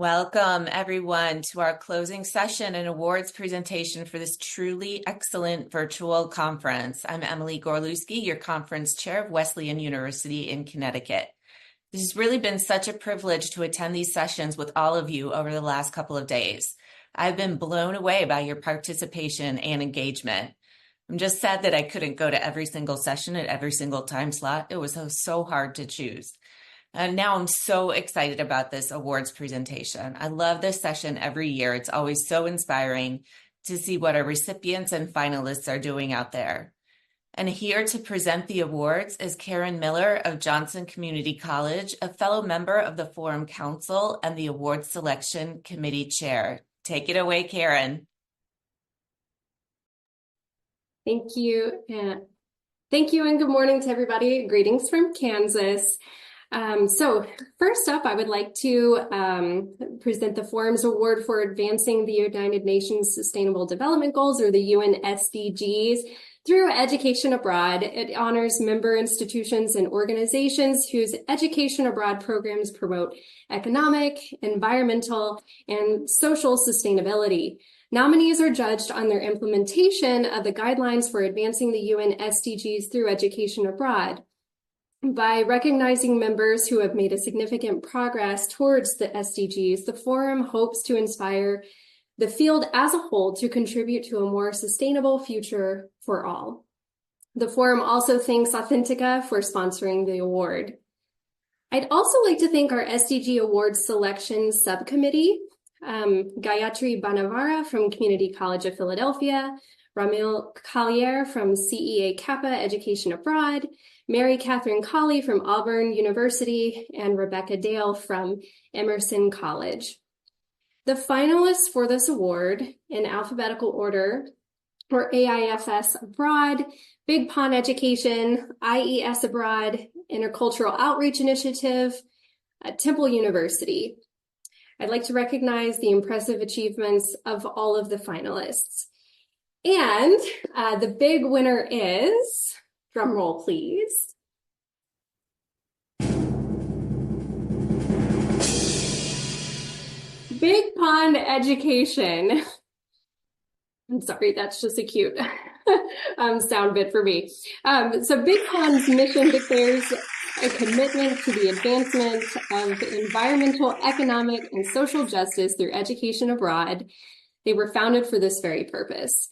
Welcome, everyone, to our closing session and awards presentation for this truly excellent virtual conference. I'm Emily Gorlewski, your conference chair of Wesleyan University in Connecticut. This has really been such a privilege to attend these sessions with all of you over the last couple of days. I've been blown away by your participation and engagement. I'm just sad that I couldn't go to every single session at every single time slot. It was so hard to choose. And now I'm so excited about this awards presentation. I love this session every year. It's always so inspiring to see what our recipients and finalists are doing out there. And here to present the awards is Karen Miller of Johnson Community College, a fellow member of the Forum Council and the Awards Selection Committee Chair. Take it away, Karen. Thank you. Thank you and good morning to everybody. Greetings from Kansas. So first up, I would like to present the Forum's Award for Advancing the United Nations Sustainable Development Goals, or the UN SDGs, through education abroad. It honors member institutions and organizations whose education abroad programs promote economic, environmental, and social sustainability. Nominees are judged on their implementation of the guidelines for advancing the UN SDGs through education abroad. By recognizing members who have made a significant progress towards the SDGs, the Forum hopes to inspire the field as a whole to contribute to a more sustainable future for all. The Forum also thanks Authentica for sponsoring the award. I'd also like to thank our SDG Awards Selection Subcommittee, Gayatri Banavara from Community College of Philadelphia, Ramil Collier from CEA Kappa Education Abroad, Mary Catherine Colley from Auburn University, and Rebecca Dale from Emerson College. The finalists for this award, in alphabetical order, were AIFS Abroad, Big Pond Education, IES Abroad, Intercultural Outreach Initiative, Temple University. I'd like to recognize the impressive achievements of all of the finalists. And the big winner is, drum roll please, Big Pond Education. I'm sorry, that's just a cute sound bit for me. So Big Pond's mission declares a commitment to the advancement of environmental, economic, and social justice through education abroad. They were founded for this very purpose.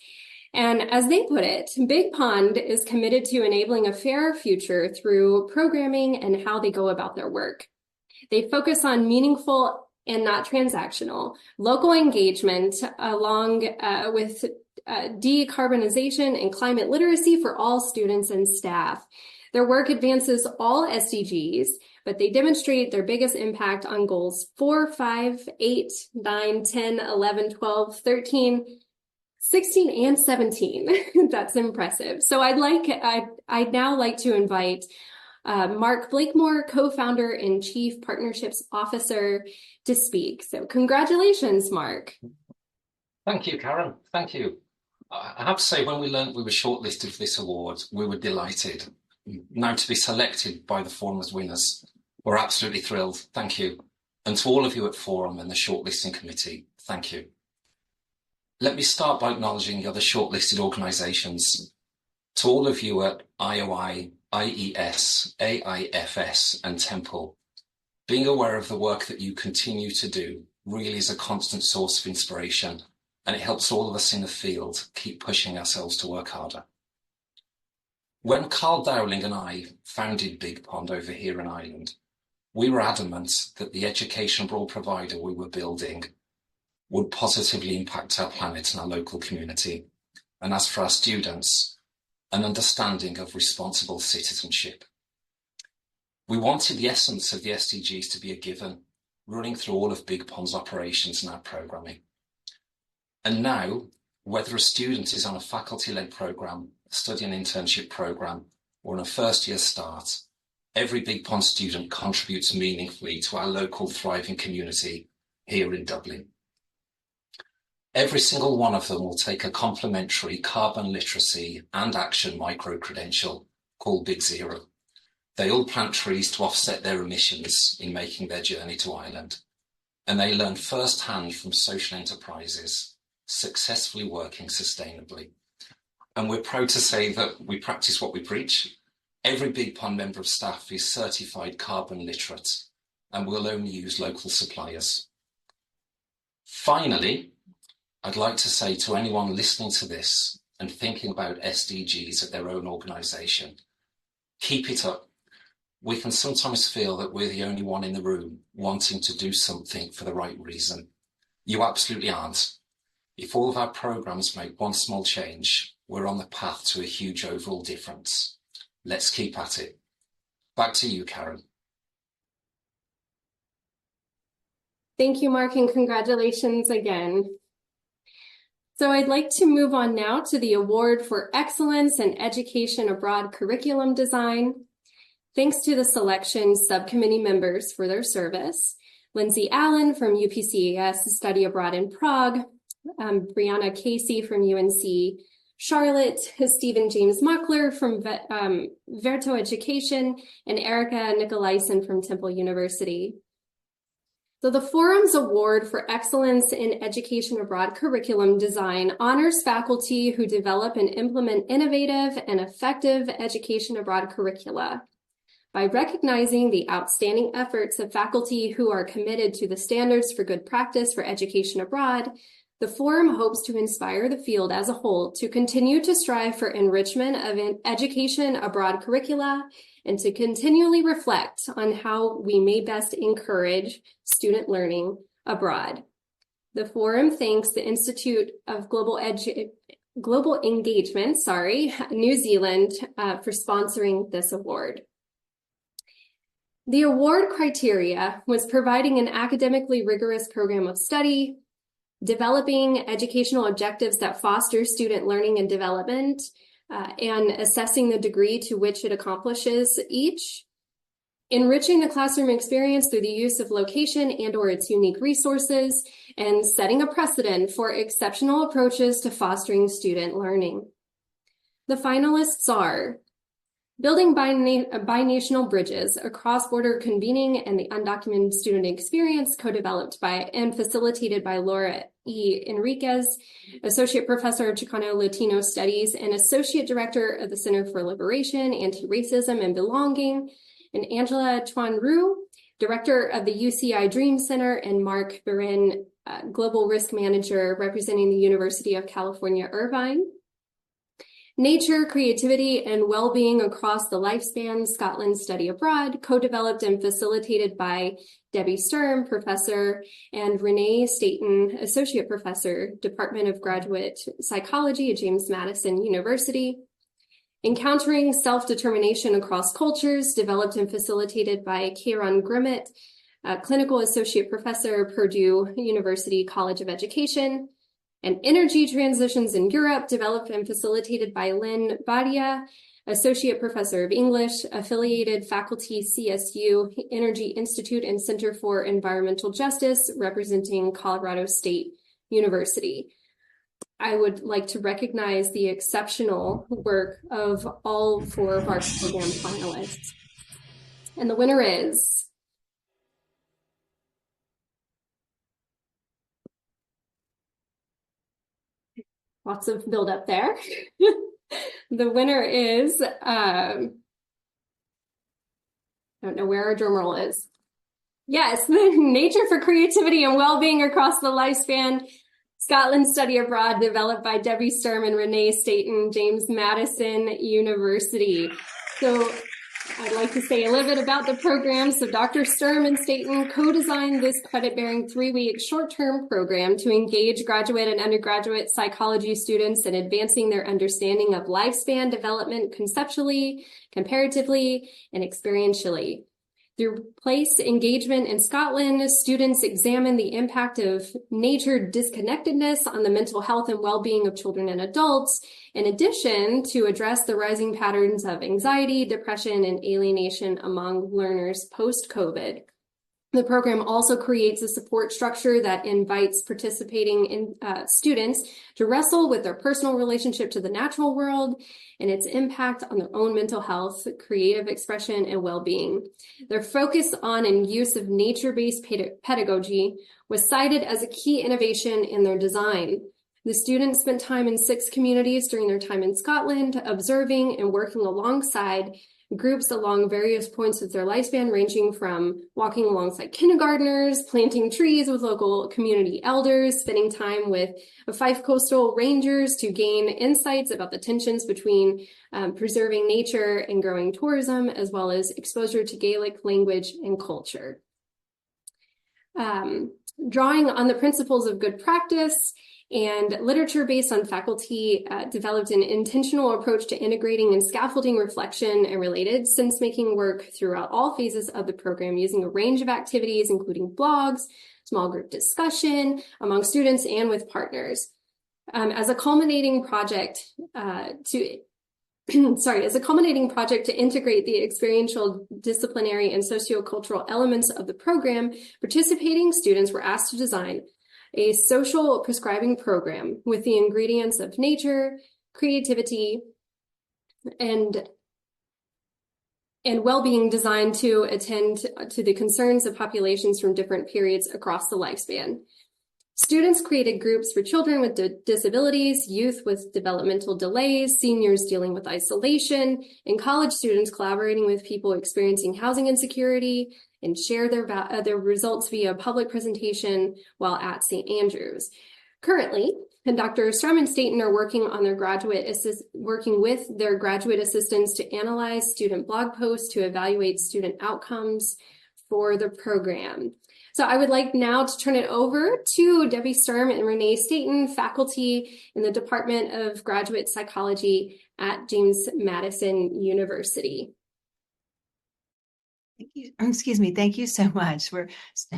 And as they put it, Big Pond is committed to enabling a fairer future through programming and how they go about their work. They focus on meaningful and not transactional local engagement along with decarbonization and climate literacy for all students and staff. Their work advances all SDGs, but they demonstrate their biggest impact on goals 4, 5, 8, 9, 10, 11, 12, 13, 16, and 17. That's impressive. So I'd now like to invite Mark Blakemore, co-founder and chief partnerships officer, to speak. So congratulations, Mark. Thank you, Karen. Thank you. I have to say, when we learned we were shortlisted for this award, we were delighted. Now to be selected by the Forum as winners, we're absolutely thrilled. Thank you. And to all of you at Forum and the shortlisting committee, thank you. Let me start by acknowledging the other shortlisted organisations. To all of you at IOI, IES, AIFS and Temple, being aware of the work that you continue to do really is a constant source of inspiration, and it helps all of us in the field keep pushing ourselves to work harder. When Carl Dowling and I founded Big Pond over here in Ireland, we were adamant that the education abroad provider we were building would positively impact our planet and our local community, and as for our students, an understanding of responsible citizenship. We wanted the essence of the SDGs to be a given, running through all of Big Pond's operations and our programming. And now, whether a student is on a faculty-led programme, a study and internship programme, or on a first-year start, every Big Pond student contributes meaningfully to our local thriving community here in Dublin. Every single one of them will take a complementary carbon literacy and action micro-credential called Big Zero. They all plant trees to offset their emissions in making their journey to Ireland. and they learn firsthand from social enterprises successfully working sustainably. And we're proud to say that we practice what we preach. Every Big Pond member of staff is certified carbon literate, and we'll only use local suppliers. Finally, I'd like to say to anyone listening to this and thinking about SDGs at their own organisation, keep it up. We can sometimes feel that we're the only one in the room wanting to do something for the right reason. You absolutely aren't. If all of our programmes make one small change, we're on the path to a huge overall difference. Let's keep at it. Back to you, Karen. Thank you, Mark, and congratulations again. So I'd like to move on now to the Award for Excellence in Education Abroad Curriculum Design. Thanks to the selection subcommittee members for their service: Lindsay Allen from UPCES Study Abroad in Prague, Brianna Casey from UNC Charlotte, Stephen James Muckler from Verto Education, and Erica Nicolaisen from Temple University. So the Forum's Award for Excellence in Education Abroad Curriculum Design honors faculty who develop and implement innovative and effective education abroad curricula. By recognizing the outstanding efforts of faculty who are committed to the standards for good practice for education abroad, the Forum hopes to inspire the field as a whole to continue to strive for enrichment of education abroad curricula and to continually reflect on how we may best encourage student learning abroad. The Forum thanks the Institute of Global Engagement, New Zealand, for sponsoring this award. The award criteria was providing an academically rigorous program of study, developing educational objectives that foster student learning and development, and assessing the degree to which it accomplishes each, enriching the classroom experience through the use of location and/or its unique resources, and setting a precedent for exceptional approaches to fostering student learning. The finalists are building binational bridges, a cross-border convening and the undocumented student experience, co-developed by and facilitated by Laura E. Enriquez, Associate Professor of Chicano-Latino Studies and Associate Director of the Center for Liberation, Anti-Racism, and Belonging, and Angela Chuan-Ru, Director of the UCI Dream Center, and Mark Berin, Global Risk Manager representing the University of California, Irvine. Nature, Creativity, and Well-Being Across the Lifespan, Scotland Study Abroad, co-developed and facilitated by Debbie Sturm, Professor, and Renee Staten, Associate Professor, Department of Graduate Psychology at James Madison University. Encountering Self-Determination Across Cultures, developed and facilitated by Kieran Grimmett, Clinical Associate Professor, Purdue University College of Education. And Energy Transitions in Europe, developed and facilitated by Lynn Badia, Associate Professor of English, Affiliated Faculty, CSU, Energy Institute and Center for Environmental Justice, representing Colorado State University. I would like to recognize the exceptional work of all four of our program finalists. And the winner is lots of build-up there. The winner is, I don't know where our drum roll is. Yes, Nature for Creativity and Well-Being Across the Lifespan, Scotland Study Abroad, developed by Debbie Sturm and Renee Staten, James Madison University. So I'd like to say a little bit about the program. So Dr. Sturm and Staten co-designed this credit-bearing 3-week short-term program to engage graduate and undergraduate psychology students in advancing their understanding of lifespan development conceptually, comparatively, and experientially. Through place engagement in Scotland, students examine the impact of nature disconnectedness on the mental health and well-being of children and adults, in addition to address the rising patterns of anxiety, depression, and alienation among learners post-COVID. The program also creates a support structure that invites participating students to wrestle with their personal relationship to the natural world and its impact on their own mental health, creative expression, and well-being. Their focus on and use of nature-based pedagogy was cited as a key innovation in their design. The students spent time in 6 communities during their time in Scotland, observing and working alongside groups along various points of their lifespan, ranging from walking alongside kindergartners, planting trees with local community elders, spending time with Fife Coastal Rangers to gain insights about the tensions between preserving nature and growing tourism, as well as exposure to Gaelic language and culture. Drawing on the principles of good practice and literature based on faculty developed an intentional approach to integrating and scaffolding reflection and related sense-making work throughout all phases of the program, using a range of activities, including blogs, small group discussion among students and with partners. As a culminating project to integrate the experiential, disciplinary, and sociocultural elements of the program, participating students were asked to design a social prescribing program with the ingredients of nature, creativity, and well-being, designed to attend to the concerns of populations from different periods across the lifespan. Students created groups for children with disabilities, youth with developmental delays, seniors dealing with isolation, and college students collaborating with people experiencing housing insecurity, and share their results via public presentation while at St. Andrews. Currently, Dr. Strum and Staten are working with their graduate assistants to analyze student blog posts to evaluate student outcomes for the program. So I would like now to turn it over to Debbie Sturm and Renee Staten, faculty in the Department of Graduate Psychology at James Madison University. Thank you. Excuse me. Thank you so much. We're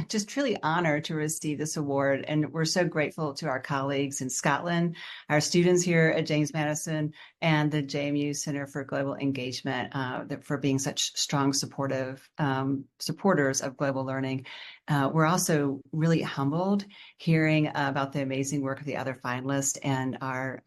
just truly honored to receive this award, and we're so grateful to our colleagues in Scotland, our students here at James Madison, and the JMU Center for Global Engagement for being such strong supporters of global learning. We're also really humbled hearing about the amazing work of the other finalists, and are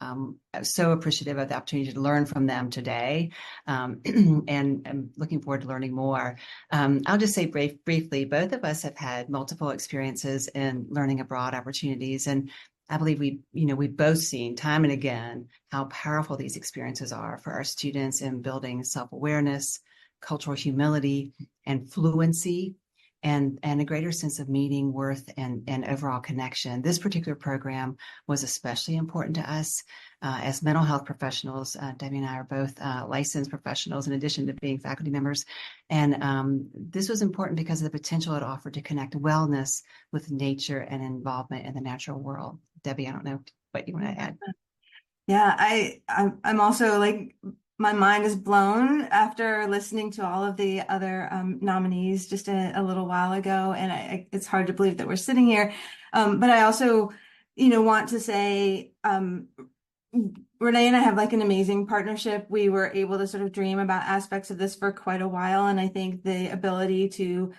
so appreciative of the opportunity to learn from them today, and I'm looking forward to learning more. I'll just say briefly, both of us have had multiple experiences in learning abroad opportunities, and I believe we've both seen time and again how powerful these experiences are for our students in building self-awareness, cultural humility, and fluency, and a greater sense of meaning, worth, and overall connection. This particular program was especially important to us as mental health professionals. Debbie and I are both licensed professionals in addition to being faculty members. And this was important because of the potential it offered to connect wellness with nature and involvement in the natural world. Debbie, I don't know what you want to add. Yeah, I'm also like, my mind is blown after listening to all of the other nominees just a little while ago, and it's hard to believe that we're sitting here. But I also, want to say, Renee and I have like an amazing partnership. We were able to sort of dream about aspects of this for quite a while, and I think the ability to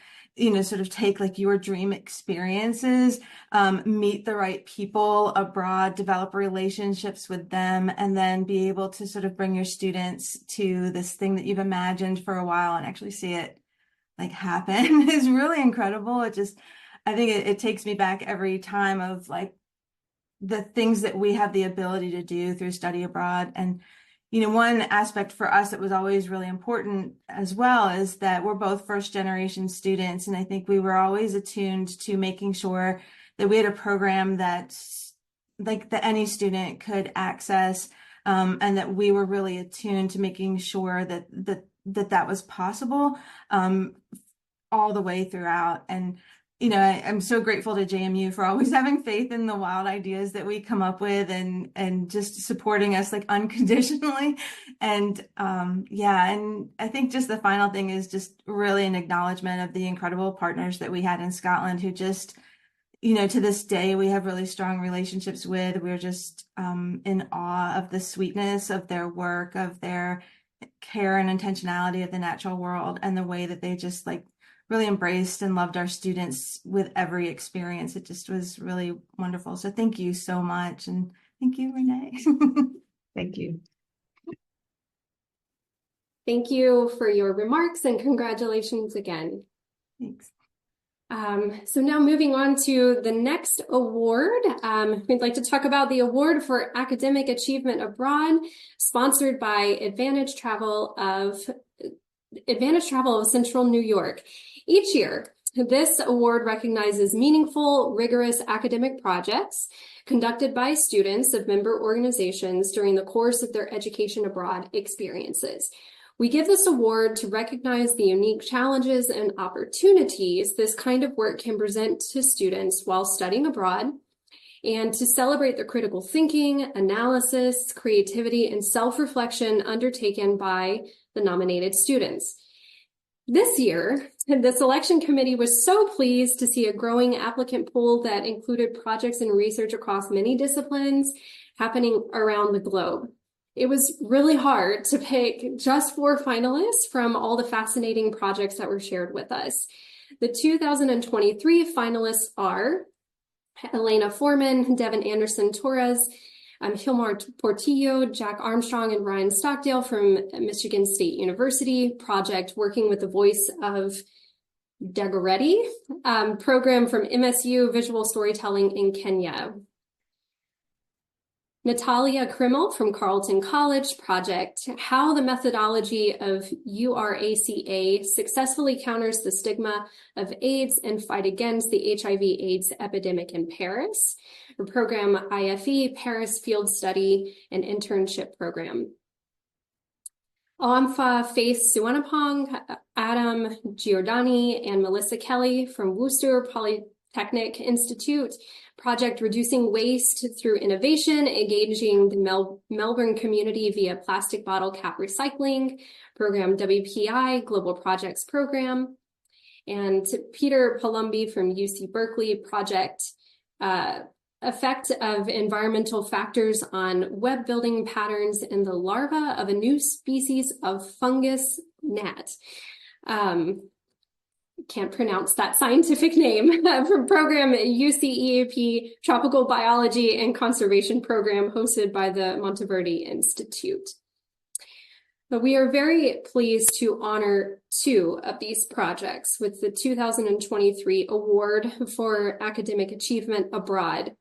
sort of take like your dream experiences, meet the right people abroad, develop relationships with them, and then be able to sort of bring your students to this thing that you've imagined for a while and actually see it like happen is really incredible. I think it takes me back every time of like the things that we have the ability to do through study abroad. And one aspect for us that was always really important as well is that we're both first generation students. And I think we were always attuned to making sure that we had a program that any student could access, and that we were really attuned to making sure that was possible all the way throughout. And I'm so grateful to JMU for always having faith in the wild ideas that we come up with, and just supporting us like unconditionally. And and I think just the final thing is just really an acknowledgement of the incredible partners that we had in Scotland, who just, to this day, we have really strong relationships with. We're just in awe of the sweetness of their work, of their care and intentionality of the natural world, and the way that they just like really embraced and loved our students with every experience. It just was really wonderful. So thank you so much. And thank you, Renee. Thank you. Thank you for your remarks and congratulations again. Thanks. So now moving on to the next award, we'd like to talk about the Award for Academic Achievement Abroad, sponsored by Advantage Travel of Central New York. Each year, this award recognizes meaningful, rigorous academic projects conducted by students of member organizations during the course of their education abroad experiences. We give this award to recognize the unique challenges and opportunities this kind of work can present to students while studying abroad, and to celebrate the critical thinking, analysis, creativity, and self-reflection undertaken by the nominated students. This year, the selection committee was so pleased to see a growing applicant pool that included projects and research across many disciplines happening around the globe. It was really hard to pick just 4 finalists from all the fascinating projects that were shared with us. The 2023 finalists are Elena Foreman, Devin Anderson Torres, Hilmar Portillo, Jack Armstrong, and Ryan Stockdale from Michigan State University, project working with the voice of Dagoretti, program from MSU Visual Storytelling in Kenya. Natalia Krimmel from Carleton College, project How the Methodology of URACA Successfully Counters the Stigma of AIDS and Fight Against the HIV/AIDS Epidemic in Paris, a program IFE Paris Field Study and Internship Program. Alamfa Faith Suwanapong, Adam Giordani, and Melissa Kelly from Worcester Polytechnic Institute, project Reducing Waste Through Innovation, engaging the Melbourne community via plastic bottle cap recycling, program WPI, Global Projects Program. And Peter Palumbi from UC Berkeley, project Effect of Environmental Factors on Web Building Patterns in the Larva of a New Species of Fungus Gnat. Can't pronounce that scientific name, from program UCEAP Tropical Biology and Conservation Program hosted by the Monteverdi Institute. But we are very pleased to honor 2 of these projects with the 2023 Award for Academic Achievement Abroad.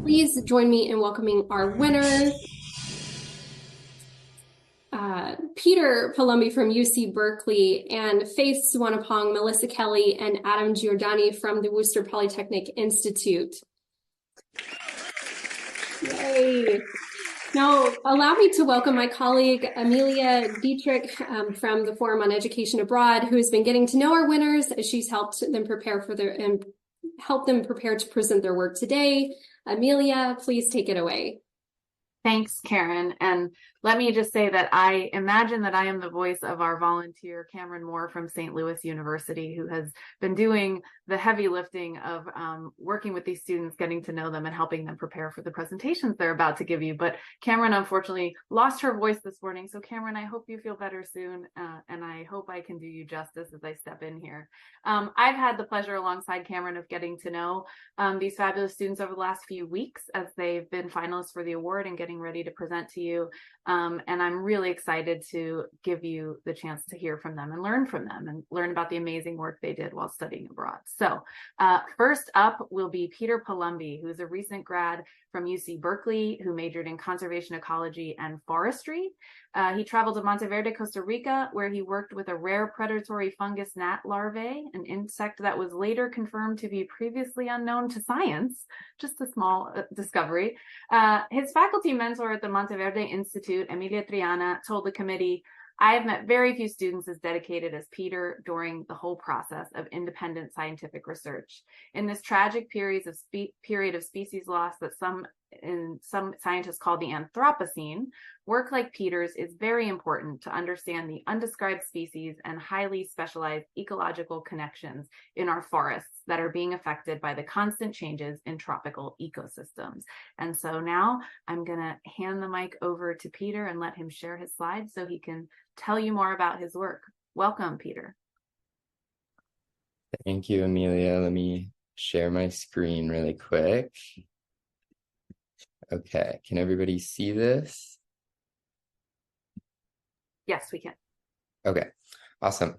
Please join me in welcoming our winner, Peter Palumbi from UC Berkeley, and Faith Suwanapong, Melissa Kelly, and Adam Giordani from the Worcester Polytechnic Institute. Yay! Now, allow me to welcome my colleague, Amelia Dietrich, from the Forum on Education Abroad, who has been getting to know our winners as she's helped them prepare to present their work today. Amelia, please take it away. Thanks, Karen. And let me just say that I imagine that I am the voice of our volunteer, Cameron Moore from St. Louis University, who has been doing the heavy lifting of working with these students, getting to know them and helping them prepare for the presentations they're about to give you. But Cameron unfortunately lost her voice this morning. So Cameron, I hope you feel better soon. And I hope I can do you justice as I step in here. I've had the pleasure alongside Cameron of getting to know these fabulous students over the last few weeks as they've been finalists for the award and getting ready to present to you. And I'm really excited to give you the chance to hear from them and learn about the amazing work they did while studying abroad. So first up will be Peter Palumbi, who is a recent grad from UC Berkeley, who majored in conservation ecology and forestry. He traveled to Monteverde, Costa Rica, where he worked with a rare predatory fungus gnat larvae, an insect that was later confirmed to be previously unknown to science. Just a small discovery. His faculty mentor at the Monteverde Institute, Emilia Triana, told the committee, "I have met very few students as dedicated as Peter during the whole process of independent scientific research. In this tragic period of species loss that some scientists call the Anthropocene, work like Peter's is very important to understand the undescribed species and highly specialized ecological connections in our forests that are being affected by the constant changes in tropical ecosystems." And so now I'm going to hand the mic over to Peter and let him share his slides so he can tell you more about his work. Welcome, Peter. Thank you, Amelia. Let me share my screen really quick. Okay, can everybody see this? Yes, we can. Okay, awesome.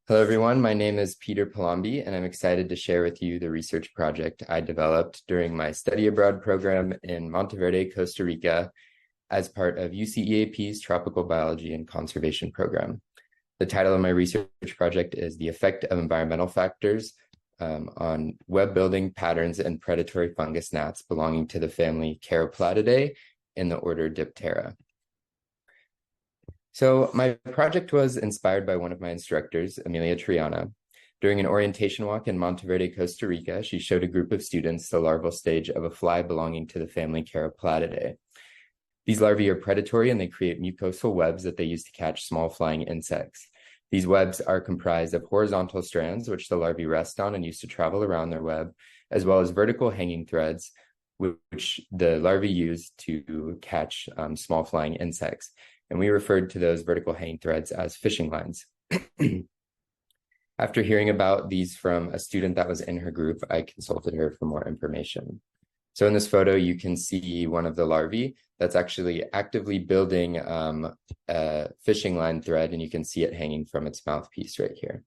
Hello, everyone. My name is Peter Palombi, and I'm excited to share with you the research project I developed during my study abroad program in Monteverde, Costa Rica, as part of UCEAP's Tropical Biology and Conservation Program. The title of my research project is The Effect of Environmental Factors on Web Building Patterns and Predatory Fungus Gnats belonging to the family Caroplatidae in the order Diptera. So my project was inspired by one of my instructors, Amelia Triana. During an orientation walk in Monteverde, Costa Rica, she showed a group of students the larval stage of a fly belonging to the family Caroplatidae. These larvae are predatory and they create mucosal webs that they use to catch small flying insects. These webs are comprised of horizontal strands, which the larvae rest on and use to travel around their web, as well as vertical hanging threads, which the larvae use to catch small flying insects. And we referred to those vertical hanging threads as fishing lines. After hearing about these from a student that was in her group, I consulted her for more information. So in this photo, you can see one of the larvae that's actually actively building a fishing line thread, and you can see it hanging from its mouthpiece right here.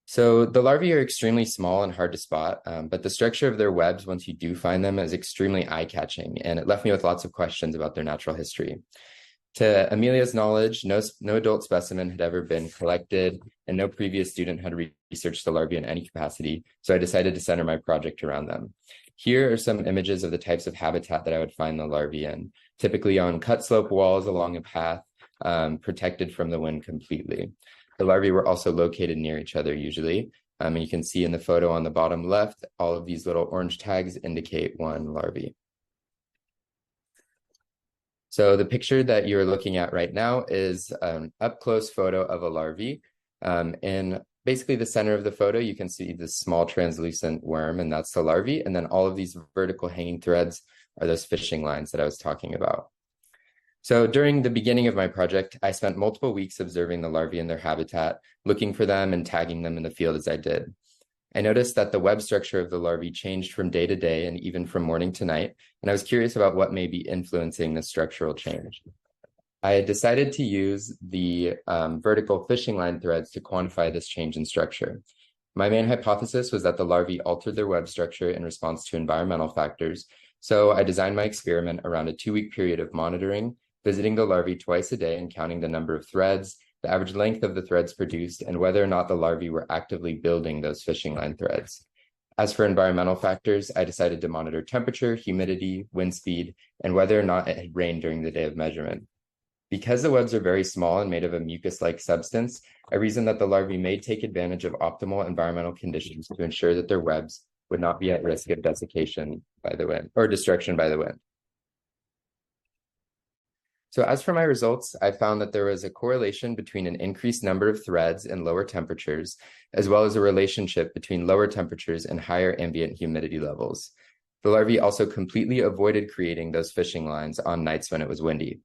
So the larvae are extremely small and hard to spot, but the structure of their webs, once you do find them, is extremely eye-catching, and it left me with lots of questions about their natural history. To Amelia's knowledge, no adult specimen had ever been collected, and no previous student had researched the larvae in any capacity, so I decided to center my project around them. Here are some images of the types of habitat that I would find the larvae in, typically on cut slope walls along a path, protected from the wind completely. The larvae were also located near each other usually. And you can see in the photo on the bottom left, all of these little orange tags indicate one larvae. So the picture that you're looking at right now is an up-close photo of a larvae. In basically the center of the photo, you can see this small translucent worm, and that's the larvae. And then all of these vertical hanging threads are those fishing lines that I was talking about. So during the beginning of my project, I spent multiple weeks observing the larvae in their habitat, looking for them and tagging them in the field as I did. I noticed that the web structure of the larvae changed from day to day and even from morning to night, and I was curious about what may be influencing this structural change. I decided to use the vertical fishing line threads to quantify this change in structure. My main hypothesis was that the larvae altered their web structure in response to environmental factors, so I designed my experiment around a 2-week period of monitoring, visiting the larvae twice a day and counting the number of threads, the average length of the threads produced, and whether or not the larvae were actively building those fishing line threads. As for environmental factors, I decided to monitor temperature, humidity, wind speed, and whether or not it had rained during the day of measurement. Because the webs are very small and made of a mucus-like substance, I reasoned that the larvae may take advantage of optimal environmental conditions to ensure that their webs would not be at risk of desiccation by the wind or destruction by the wind. So as for my results, I found that there was a correlation between an increased number of threads and lower temperatures, as well as a relationship between lower temperatures and higher ambient humidity levels. The larvae also completely avoided creating those fishing lines on nights when it was windy.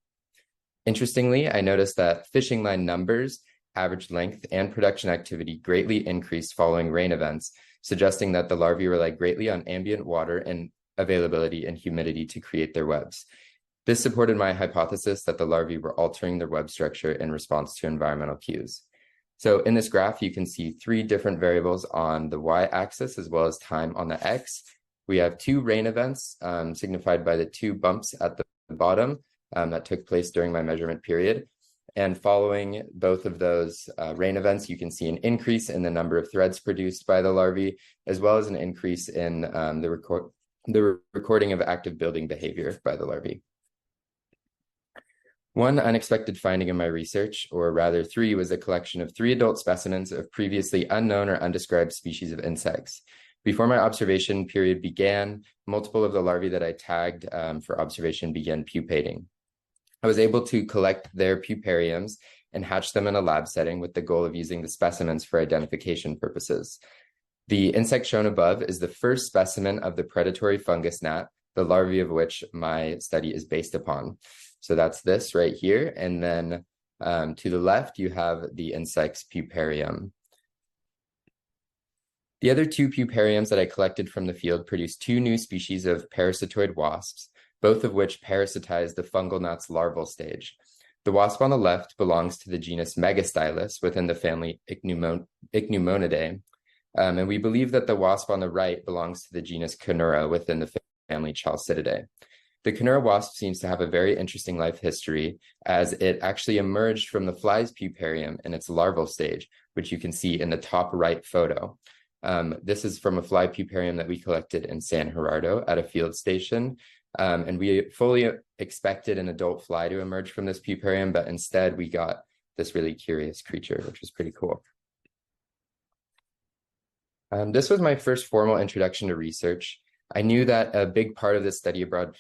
Interestingly, I noticed that fishing line numbers, average length, and production activity greatly increased following rain events, suggesting that the larvae rely greatly on ambient water and availability and humidity to create their webs. This supported my hypothesis that the larvae were altering their web structure in response to environmental cues. So in this graph, you can see 3 different variables on the y-axis as well as time on the x. We have 2 rain events signified by the 2 bumps at the bottom that took place during my measurement period. And following both of those rain events, you can see an increase in the number of threads produced by the larvae, as well as an increase in the recording of active building behavior by the larvae. One unexpected finding in my research, or rather 3, was a collection of 3 adult specimens of previously unknown or undescribed species of insects. Before my observation period began, multiple of the larvae that I tagged for observation began pupating. I was able to collect their pupariums and hatch them in a lab setting with the goal of using the specimens for identification purposes. The insect shown above is the first specimen of the predatory fungus gnat, the larvae of which my study is based upon. So that's this right here. And then to the left, you have the insect's puparium. The other two pupariums that I collected from the field produced two new species of parasitoid wasps, both of which parasitize the fungal gnat's larval stage. The wasp on the left belongs to the genus Megastylus within the family Ichneumonidae, and we believe that the wasp on the right belongs to the genus Conura within the family Chalcididae. The Conura wasp seems to have a very interesting life history, as it actually emerged from the fly's puparium in its larval stage, which you can see in the top right photo. This is from a fly puparium that we collected in San Gerardo at a field station. And we fully expected an adult fly to emerge from this puparium, but instead we got this really curious creature, which was pretty cool. This was my first formal introduction to research. I knew that a big part of this study abroad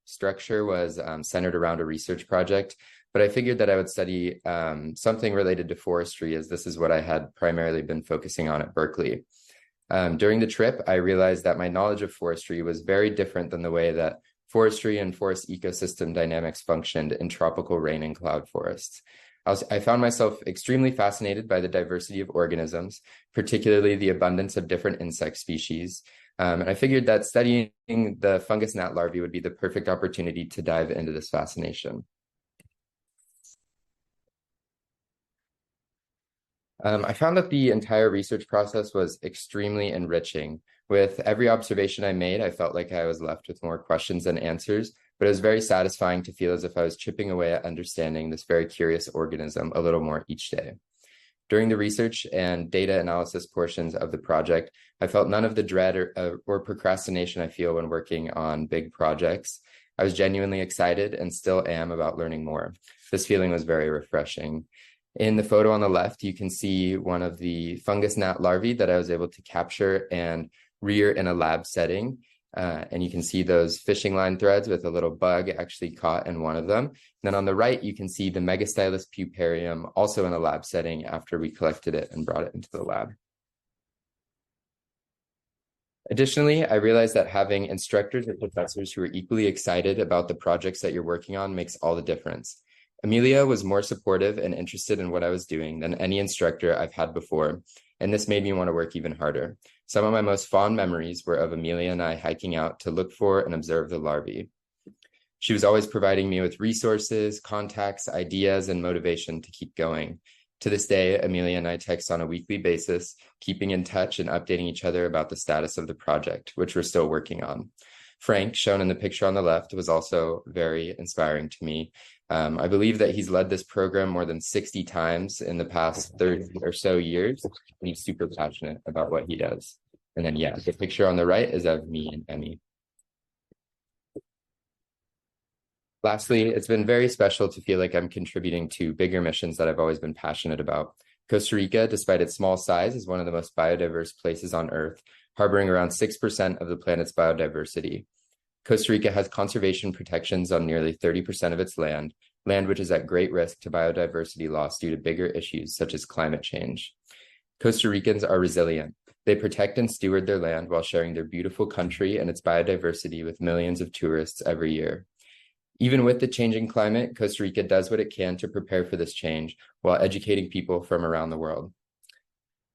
structure was centered around a research project, but I figured that I would study something related to forestry, as this is what I had primarily been focusing on at Berkeley. During the trip, I realized that my knowledge of forestry was very different than the way that forestry and forest ecosystem dynamics functioned in tropical rain and cloud forests. I found myself extremely fascinated by the diversity of organisms, particularly the abundance of different insect species. And I figured that studying the fungus gnat larvae would be the perfect opportunity to dive into this fascination. I found that the entire research process was extremely enriching. With every observation I made, I felt like I was left with more questions than answers, but it was very satisfying to feel as if I was chipping away at understanding this very curious organism a little more each day. During the research and data analysis portions of the project, I felt none of the dread or procrastination I feel when working on big projects. I was genuinely excited and still am about learning more. This feeling was very refreshing. In the photo on the left, you can see one of the fungus gnat larvae that I was able to capture and rear in a lab setting. And you can see those fishing line threads with a little bug actually caught in one of them. And then on the right, you can see the Megastylus puparium also in a lab setting after we collected it and brought it into the lab. Additionally, I realized that having instructors or professors who are equally excited about the projects that you're working on makes all the difference. Amelia was more supportive and interested in what I was doing than any instructor I've had before, and this made me want to work even harder. Some of my most fond memories were of Amelia and I hiking out to look for and observe the larvae. She was always providing me with resources, contacts, ideas, and motivation to keep going. To this day, Amelia and I text on a weekly basis, keeping in touch and updating each other about the status of the project, which we're still working on. Frank, shown in the picture on the left, was also very inspiring to me. I believe that he's led this program more than 60 times in the past 30 or so years, and he's super passionate about what he does. And then, yeah, the picture on the right is of me and Emmy. Lastly, it's been very special to feel like I'm contributing to bigger missions that I've always been passionate about. Costa Rica, despite its small size, is one of the most biodiverse places on Earth, harboring around 6% of the planet's biodiversity. Costa Rica has conservation protections on nearly 30% of its land which is at great risk to biodiversity loss due to bigger issues such as climate change. Costa Ricans are resilient. They protect and steward their land while sharing their beautiful country and its biodiversity with millions of tourists every year. Even with the changing climate, Costa Rica does what it can to prepare for this change while educating people from around the world.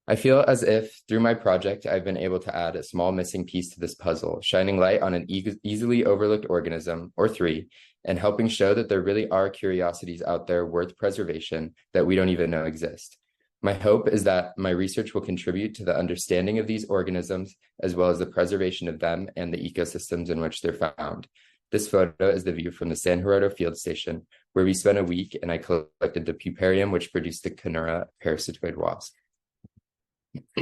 I feel as if, through my project, I've been able to add a small missing piece to this puzzle, shining light on an easily overlooked organism, or three, and helping show that there really are curiosities out there worth preservation that we don't even know exist. My hope is that my research will contribute to the understanding of these organisms, as well as the preservation of them and the ecosystems in which they're found. This photo is the view from the San Gerardo field station, where we spent a week and I collected the puparium, which produced the Conura parasitoid wasp.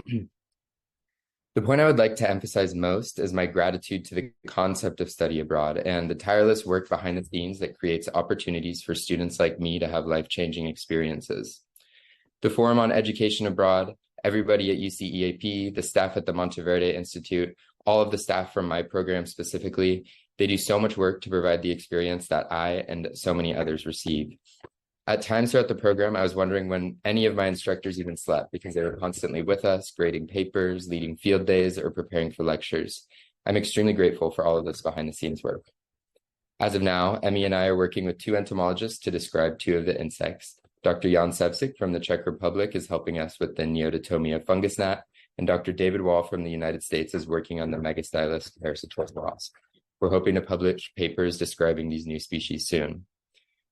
The point I would like to emphasize most is my gratitude to the concept of study abroad and the tireless work behind the scenes that creates opportunities for students like me to have life-changing experiences. The Forum on Education Abroad, everybody at UC-EAP, the staff at the Monteverde Institute, all of the staff from my program specifically, they do so much work to provide the experience that I and so many others receive. At times throughout the program, I was wondering when any of my instructors even slept because they were constantly with us, grading papers, leading field days, or preparing for lectures. I'm extremely grateful for all of this behind-the-scenes work. As of now, Emmy and I are working with 2 entomologists to describe 2 of the insects. Dr. Jan Sevcik from the Czech Republic is helping us with the Neodytomia fungus gnat, and Dr. David Wall from the United States is working on the Megastylus parasitoid wasp. We're hoping to publish papers describing these new species soon.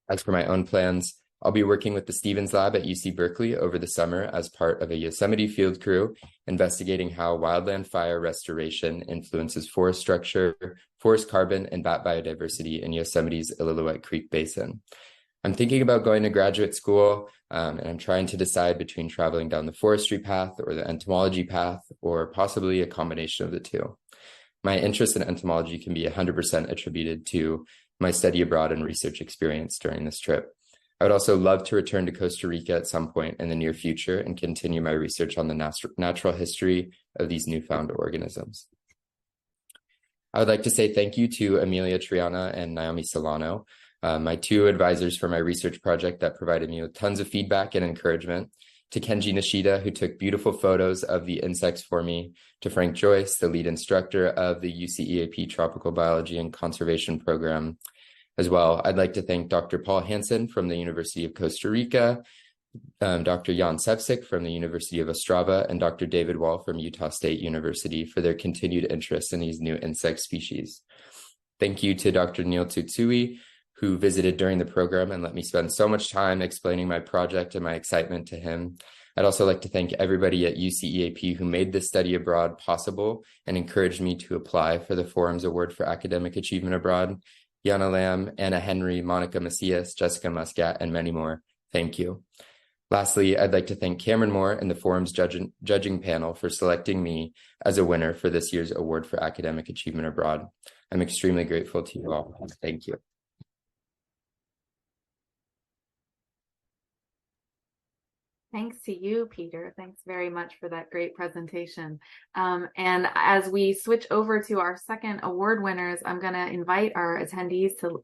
As for my own plans, I'll be working with the Stevens Lab at UC Berkeley over the summer as part of a Yosemite field crew, investigating how wildland fire restoration influences forest structure, forest carbon, and bat biodiversity in Yosemite's Illilouette Creek Basin. I'm thinking about going to graduate school, and I'm trying to decide between traveling down the forestry path or the entomology path, or possibly a combination of the two. My interest in entomology can be 100% attributed to my study abroad and research experience during this trip. I would also love to return to Costa Rica at some point in the near future and continue my research on the natural history of these newfound organisms. I would like to say thank you to Amelia Triana and Naomi Solano, my two advisors for my research project that provided me with tons of feedback and encouragement, to Kenji Nishida, who took beautiful photos of the insects for me, to Frank Joyce, the lead instructor of the UCEAP Tropical Biology and Conservation Program. As well, I'd like to thank Dr. Paul Hansen from the University of Costa Rica, Dr. Jan Sevcik from the University of Ostrava, and Dr. David Wall from Utah State University for their continued interest in these new insect species. Thank you to Dr. Neil Tsutsui, who visited during the program and let me spend so much time explaining my project and my excitement to him. I'd also like to thank everybody at UCEAP who made this study abroad possible and encouraged me to apply for the Forums Award for Academic Achievement Abroad. Yana Lamb, Anna Henry, Monica Macias, Jessica Muscat, and many more. Thank you. Lastly, I'd like to thank Cameron Moore and the Forum's judging panel for selecting me as a winner for this year's Award for Academic Achievement Abroad. I'm extremely grateful to you all. Thank you. Thanks to you, Peter. Thanks very much for that great presentation. And as we switch over to our second award winners, I'm going to invite our attendees to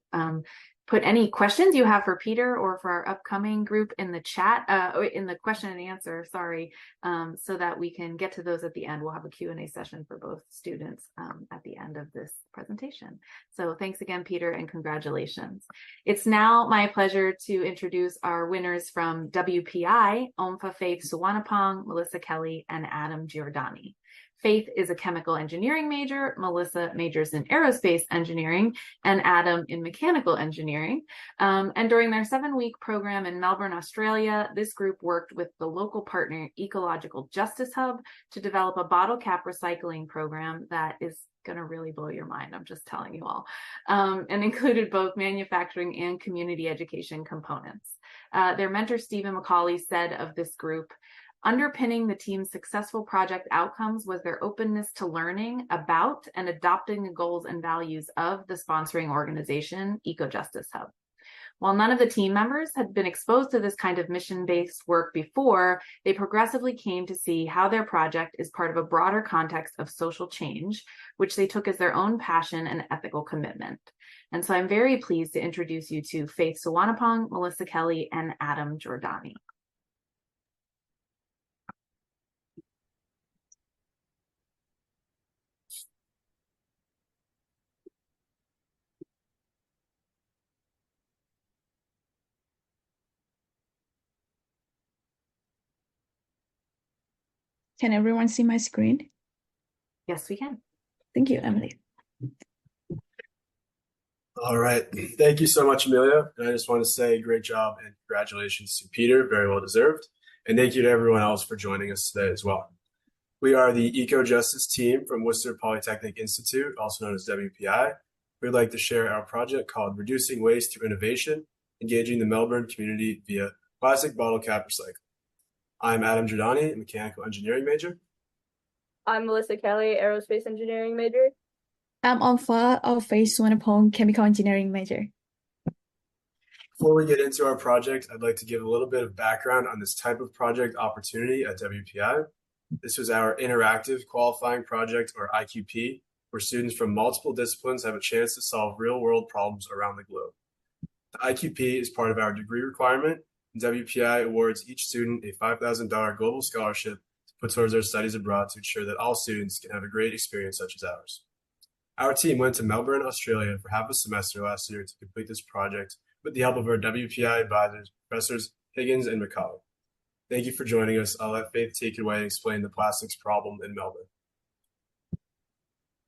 put any questions you have for Peter or for our upcoming group in the chat, in the question and answer, sorry, so that we can get to those at the end. We'll have a Q&A session for both students at the end of this presentation. So thanks again, Peter, and congratulations. It's now my pleasure to introduce our winners from WPI, Omfa Faith Suwanapong, Melissa Kelly, and Adam Giordani. Faith is a chemical engineering major, Melissa majors in aerospace engineering, and Adam in mechanical engineering. And during their 7-week program in Melbourne, Australia, this group worked with the local partner Ecological Justice Hub to develop a bottle cap recycling program that is going to really blow your mind, I'm just telling you all, and included both manufacturing and community education components. Their mentor, Stephen McCauley, said of this group, underpinning the team's successful project outcomes was their openness to learning about and adopting the goals and values of the sponsoring organization, EcoJustice Hub. While none of the team members had been exposed to this kind of mission-based work before, they progressively came to see how their project is part of a broader context of social change, which they took as their own passion and ethical commitment. And so I'm very pleased to introduce you to Faith Suwanapong, Melissa Kelly, and Adam Giordani. Can everyone see my screen? Yes, we can. Thank you, Emily. All right. Thank you so much, Amelia. And I just want to say great job and congratulations to Peter, very well deserved. And thank you to everyone else for joining us today as well. We are the EcoJustice team from Worcester Polytechnic Institute, also known as WPI. We'd like to share our project called Reducing Waste Through Innovation, Engaging the Melbourne Community via Plastic Bottle Cap Recycling. I'm Adam Giordani, a mechanical engineering major. I'm Melissa Kelly, aerospace engineering major. I'm Omfa Faith Suwanapong, chemical engineering major. Before we get into our project, I'd like to give a little bit of background on this type of project opportunity at WPI. This was our interactive qualifying project, or IQP, where students from multiple disciplines have a chance to solve real-world problems around the globe. The IQP is part of our degree requirement, and WPI awards each student a $5,000 global scholarship to put towards their studies abroad to ensure that all students can have a great experience such as ours. Our team went to Melbourne, Australia for half a semester last year to complete this project with the help of our WPI advisors, Professors Higgins and McCauley. Thank you for joining us. I'll let Faith take it away and explain the plastics problem in Melbourne.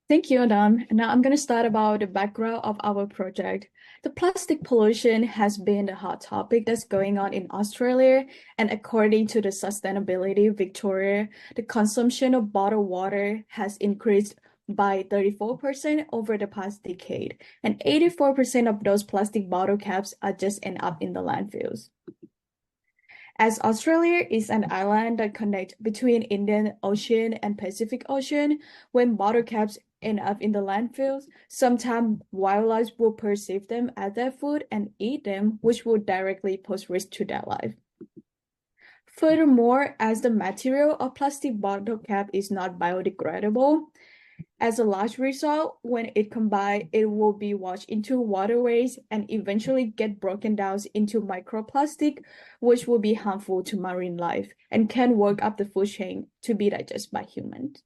Thank you, Adam. And now I'm going to start about the background of our project. The plastic pollution has been the hot topic that's going on in Australia. And according to the Sustainability Victoria, the consumption of bottled water has increased by 34% over the past decade. And 84% of those plastic bottle caps are just end up in the landfills. As Australia is an island that connects between Indian Ocean and Pacific Ocean, when bottle caps end up in the landfills, sometimes wildlife will perceive them as their food and eat them, which will directly pose risk to their life. Furthermore, as the material of plastic bottle cap is not biodegradable, as a large result, when it combined, it will be washed into waterways and eventually get broken down into microplastic, which will be harmful to marine life and can work up the food chain to be digested by humans.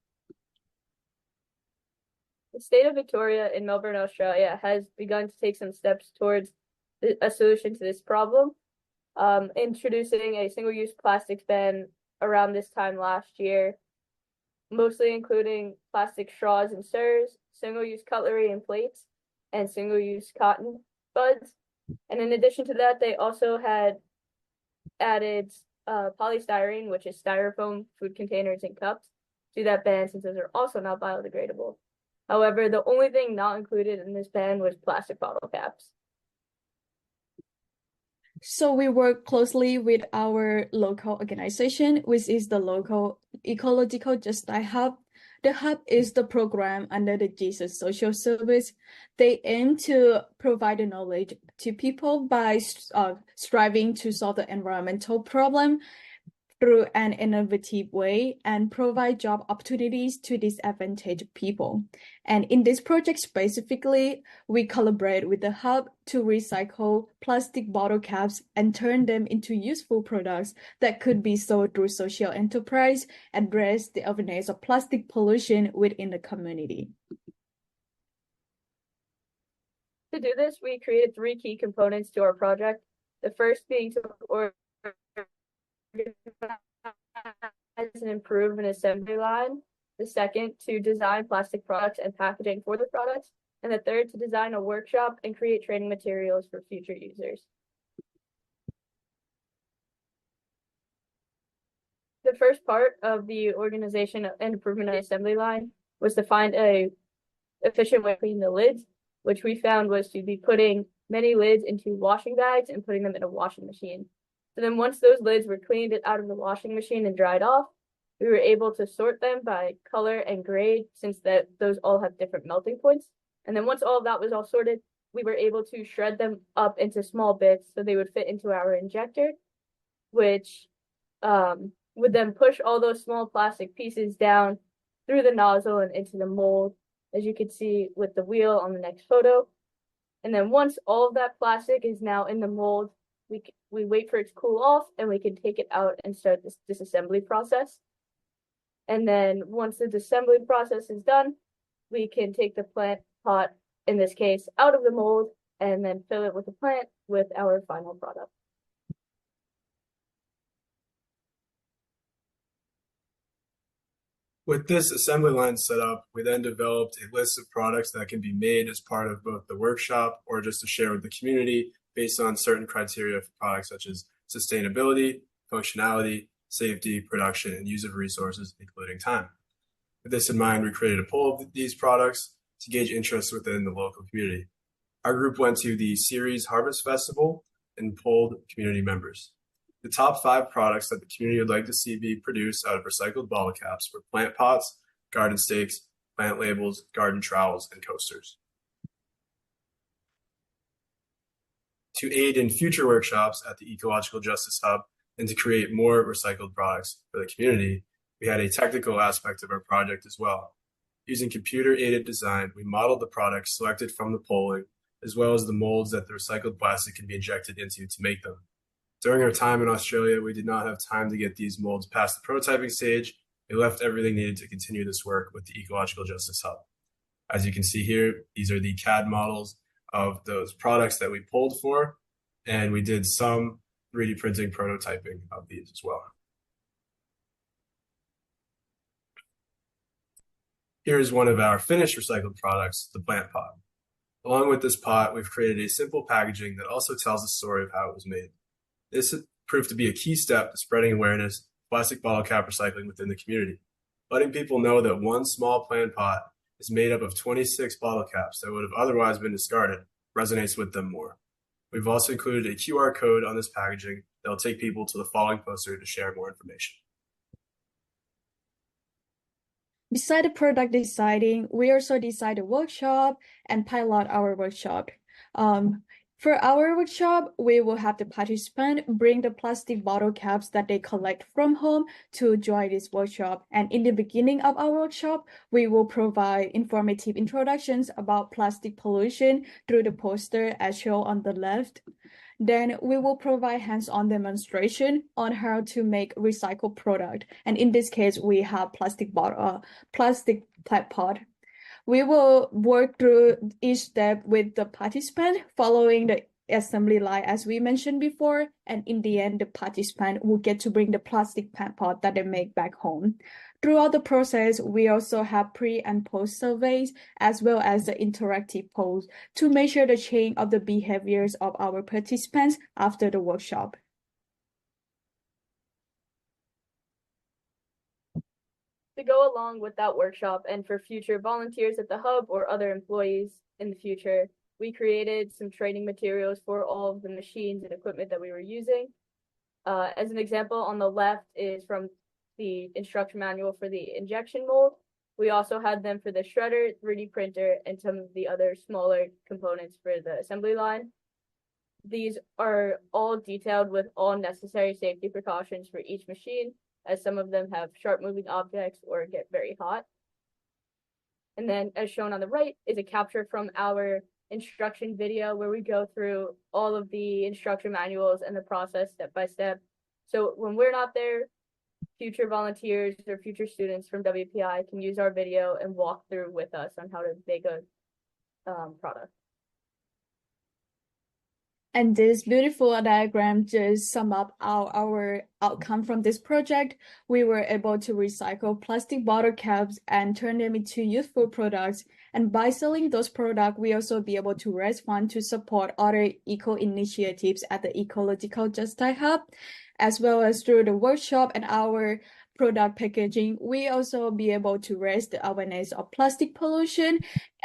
The state of Victoria in Melbourne, Australia has begun to take some steps towards a solution to this problem, introducing a single-use plastics ban around this time last year, mostly including plastic straws and stirrers, single-use cutlery and plates, and single-use cotton buds. And in addition to that, they also had added polystyrene, which is styrofoam food containers and cups, to that ban since those are also not biodegradable. However, the only thing not included in this ban was plastic bottle caps. So we work closely with our local organization, which is the local Ecological Justice Hub. The hub is the program under the Jesus Social Service. They aim to provide the knowledge to people by striving to solve the environmental problem through an innovative way and provide job opportunities to disadvantaged people. And in this project specifically, we collaborate with the hub to recycle plastic bottle caps and turn them into useful products that could be sold through social enterprise, address the awareness of plastic pollution within the community. To do this, we created 3 key components to our project. The first being to organize and improve an assembly line. The second, to design plastic products and packaging for the products. And the third, to design a workshop and create training materials for future users. The first part of the organization and improvement of the assembly line was to find a efficient way to clean the lids, which we found was to be putting many lids into washing bags and putting them in a washing machine. So then once those lids were cleaned out of the washing machine and dried off, we were able to sort them by color and grade since those all have different melting points. And then once all of that was all sorted, we were able to shred them up into small bits so they would fit into our injector, which would then push all those small plastic pieces down through the nozzle and into the mold, as you can see with the wheel on the next photo. And then once all of that plastic is now in the mold, we wait for it to cool off and we can take it out and start this disassembly process. And then once the disassembly process is done, we can take the plant pot, in this case, out of the mold and then fill it with the plant with our final product. With this assembly line set up, we then developed a list of products that can be made as part of both the workshop or just to share with the community based on certain criteria for products such as sustainability, functionality, safety, production, and use of resources, including time. With this in mind, we created a poll of these products to gauge interest within the local community. Our group went to the Ceres Harvest Festival and polled community members. The top 5 products that the community would like to see be produced out of recycled bottle caps were plant pots, garden stakes, plant labels, garden trowels, and coasters. To aid in future workshops at the Ecological Justice Hub and to create more recycled products for the community, we had a technical aspect of our project as well. Using computer-aided design, we modeled the products selected from the polling, as well as the molds that the recycled plastic can be injected into to make them. During our time in Australia, we did not have time to get these molds past the prototyping stage. We left everything needed to continue this work with the Ecological Justice Hub. As you can see here, these are the CAD models of those products that we pulled for, and we did some 3D printing prototyping of these as well. Here is one of our finished recycled products, the plant pot. Along with this pot, we've created a simple packaging that also tells the story of how it was made. This proved to be a key step to spreading awareness of plastic bottle cap recycling within the community. Letting people know that one small plant pot is made up of 26 bottle caps that would have otherwise been discarded resonates with them more. We've also included a QR code on this packaging that will take people to the following poster to share more information. Beside the product deciding, we also decide a workshop and pilot our workshop. For our workshop, we will have the participant bring the plastic bottle caps that they collect from home to join this workshop. And in the beginning of our workshop, we will provide informative introductions about plastic pollution through the poster as shown on the left. Then we will provide hands-on demonstration on how to make recycled product. And in this case, we have plastic plant pot. We will work through each step with the participant following the assembly line as we mentioned before. And in the end, the participant will get to bring the plastic plant pot that they make back home. Throughout the process, we also have pre and post surveys as well as the interactive polls to measure the change of the behaviors of our participants after the workshop. To go along with that workshop and for future volunteers at the hub or other employees in the future, we created some training materials for all of the machines and equipment that we were using. As an example, on the left is from the instruction manual for the injection mold. We also had them for the shredder, 3D printer, and some of the other smaller components for the assembly line. These are all detailed with all necessary safety precautions for each machine, as some of them have sharp moving objects or get very hot. And then as shown on the right is a capture from our instruction video where we go through all of the instruction manuals and the process step by step. So when we're not there, future volunteers or future students from WPI can use our video and walk through with us on how to make a product. And this beautiful diagram just sum up our outcome from this project. We were able to recycle plastic bottle caps and turn them into useful products. And by selling those products, we also be able to raise funds to support other eco initiatives at the Ecological Justice Hub, as well as through the workshop and our product packaging. We also be able to raise the awareness of plastic pollution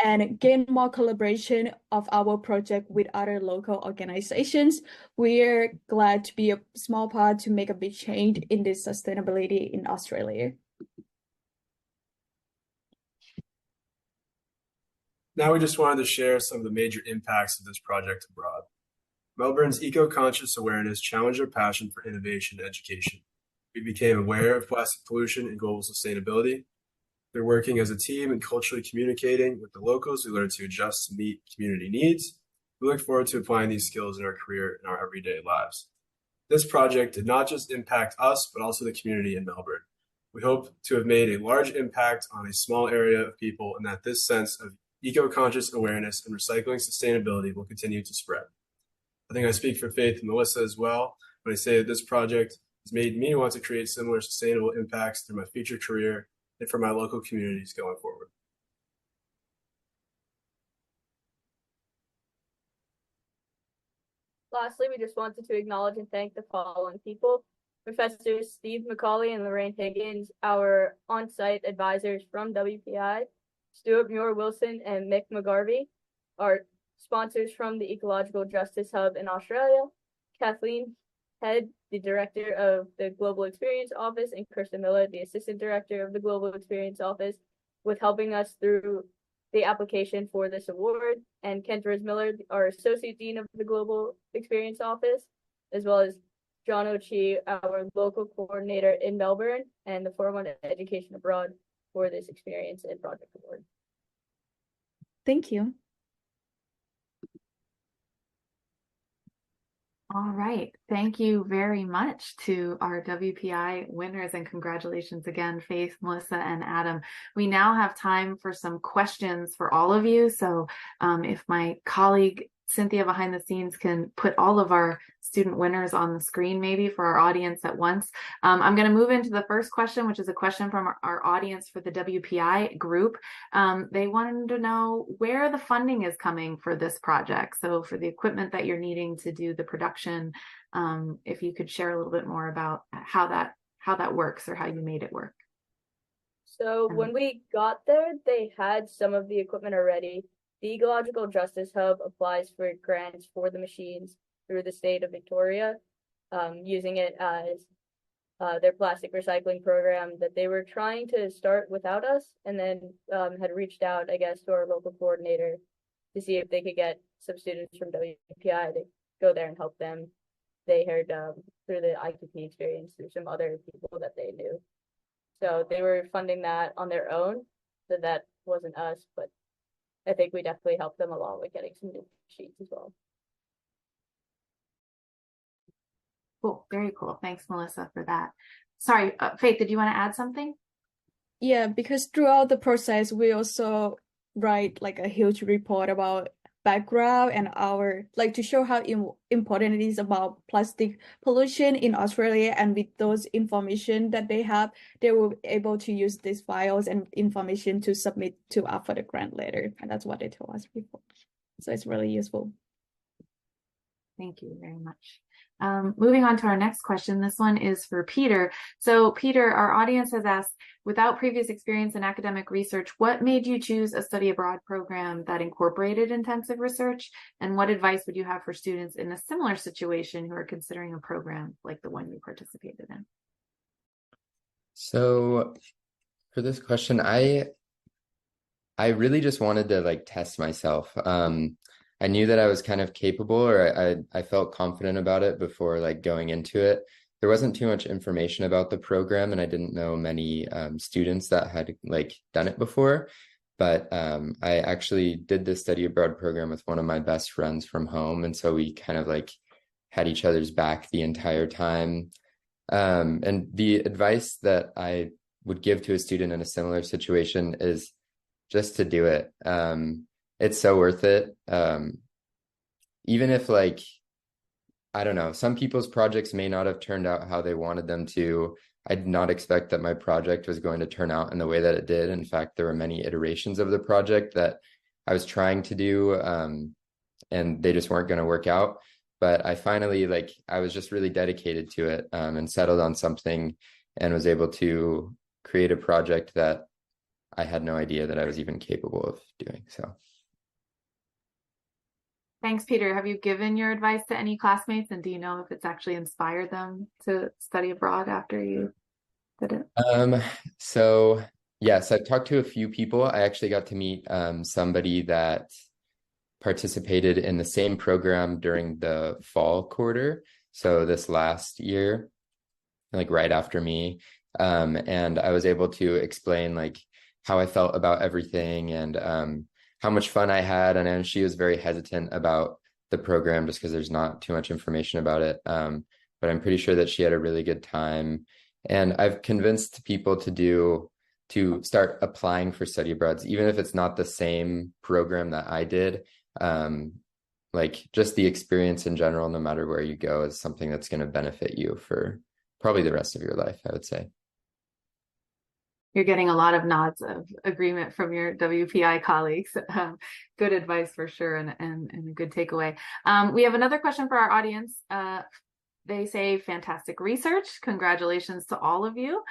and gain more collaboration of our project with other local organizations. We're glad to be a small part to make a big change in this sustainability in Australia. Now we just wanted to share some of the major impacts of this project abroad. Melbourne's eco-conscious awareness challenged our passion for innovation and education. We became aware of plastic pollution and global sustainability. Through working as a team and culturally communicating with the locals, we learned to adjust to meet community needs. We look forward to applying these skills in our career and our everyday lives. This project did not just impact us, but also the community in Melbourne. We hope to have made a large impact on a small area of people, and that this sense of eco-conscious awareness and recycling sustainability will continue to spread. I think I speak for Faith and Melissa as well when I say that this project has made me want to create similar sustainable impacts through my future career and for my local communities going forward. Lastly, we just wanted to acknowledge and thank the following people: Professors Steve McCauley and Lorraine Higgins, our on-site advisors from WPI, Stuart Muir-Wilson and Mick McGarvey, our sponsors from the Ecological Justice Hub in Australia, Kathleen Head, the Director of the Global Experience Office, and Kirsten Miller, the Assistant Director of the Global Experience Office, with helping us through the application for this award, and Kent Rose Miller, our Associate Dean of the Global Experience Office, as well as John O'Chee, our local coordinator in Melbourne, and the 401 Education Abroad for this experience and project award. Thank you. All right. Thank you very much to our WPI winners, and congratulations again, Faith, Melissa, and Adam. We now have time for some questions for all of you. So if my colleague Cynthia behind the scenes can put all of our student winners on the screen maybe for our audience at once. I'm going to move into the first question, which is a question from our audience for the WPI group. They wanted to know where the funding is coming for this project. So for the equipment that you're needing to do the production, if you could share a little bit more about how that works or how you made it work. So when we got there, they had some of the equipment already. The Ecological Justice Hub applies for grants for the machines through the state of Victoria, using it as their plastic recycling program that they were trying to start without us, and then had reached out, I guess, to our local coordinator to see if they could get some students from WPI to go there and help them. They heard through the IQP experience through some other people that they knew. So they were funding that on their own, so that wasn't us, but I think we definitely helped them along with getting some new sheets as well. Cool, very cool. Thanks, Melissa, for that. Sorry, Faith, did you want to add something? Yeah, because throughout the process, we also write like a huge report about background and to show how important it is about plastic pollution in Australia. And with those information that they have, they will be able to use these files and information to submit to us for the grant later. And that's what they told us before. So it's really useful. Thank you very much. Moving on to our next question. This one is for Peter. So Peter, our audience has asked, without previous experience in academic research, what made you choose a study abroad program that incorporated intensive research? And what advice would you have for students in a similar situation who are considering a program like the one you participated in? So for this question, I really just wanted to like test myself. I knew that I was kind of capable, or I felt confident about it before like going into it. There wasn't too much information about the program, and I didn't know many students that had like done it before. But I actually did this study abroad program with one of my best friends from home, and so we kind of like had each other's back the entire time. And the advice that I would give to a student in a similar situation is just to do it. It's so worth it. Even if like, I don't know, some people's projects may not have turned out how they wanted them to. I did not expect that my project was going to turn out in the way that it did. In fact, there were many iterations of the project that I was trying to do, and they just weren't going to work out. But I finally, like, I was just really dedicated to it, and settled on something and was able to create a project that I had no idea that I was even capable of doing. So. Thanks, Peter. Have you given your advice to any classmates, and do you know if it's actually inspired them to study abroad after you did it? So yes, I've talked to a few people. I actually got to meet somebody that participated in the same program during the fall quarter. So this last year, like right after me. And I was able to explain like how I felt about everything and how much fun I had. And she was very hesitant about the program just because there's not too much information about it. But I'm pretty sure that she had a really good time. And I've convinced people to start applying for study abroads, even if it's not the same program that I did. Like just the experience in general, no matter where you go, is something that's going to benefit you for probably the rest of your life, I would say. You're getting a lot of nods of agreement from your WPI colleagues. Good advice for sure, and a good takeaway. We have another question for our audience. They say, fantastic research. Congratulations to all of you.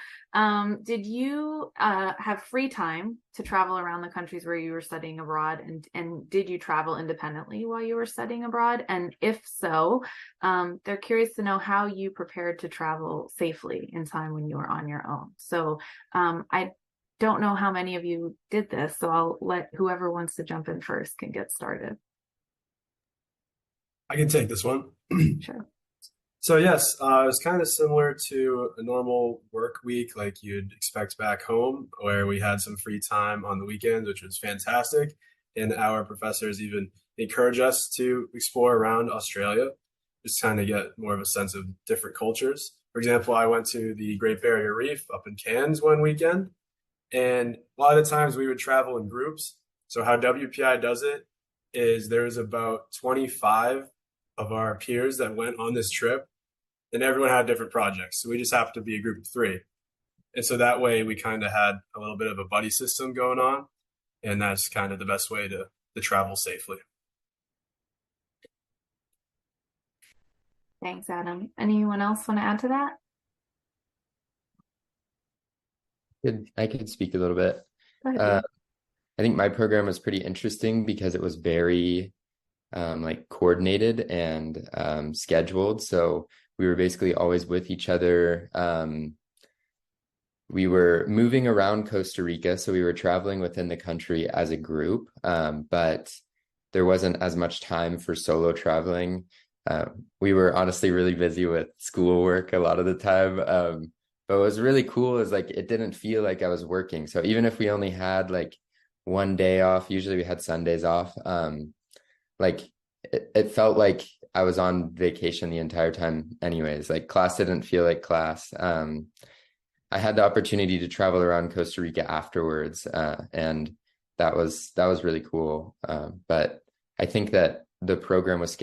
Did you have free time to travel around the countries where you were studying abroad? And did you travel independently while you were studying abroad? And if so, they're curious to know how you prepared to travel safely in time when you were on your own. So I don't know how many of you did this, so I'll let whoever wants to jump in first can get started. I can take this one. Sure. So yes, it was kind of similar to a normal work week like you'd expect back home, where we had some free time on the weekends, which was fantastic. And our professors even encourage us to explore around Australia, just kind of get more of a sense of different cultures. For example, I went to the Great Barrier Reef up in Cairns one weekend, and a lot of the times we would travel in groups. So how WPI does it is there's about 25 of our peers that went on this trip, and everyone had different projects. So we just happened to be a group of 3. And so that way we kind of had a little bit of a buddy system going on. And that's kind of the best way to travel safely. Thanks, Adam. Anyone else want to add to that? I could speak a little bit. Go ahead. I think my program was pretty interesting because it was very like coordinated and scheduled. So we were basically always with each other. We were moving around Costa Rica, so we were traveling within the country as a group, but there wasn't as much time for solo traveling. We were honestly really busy with schoolwork a lot of the time. But what was really cool is like it didn't feel like I was working. So even if we only had like one day off, usually we had Sundays off, like it felt like I was on vacation the entire time anyways. Like class didn't feel like class. I had the opportunity to travel around Costa Rica afterwards, and that was really cool. But I think that the program was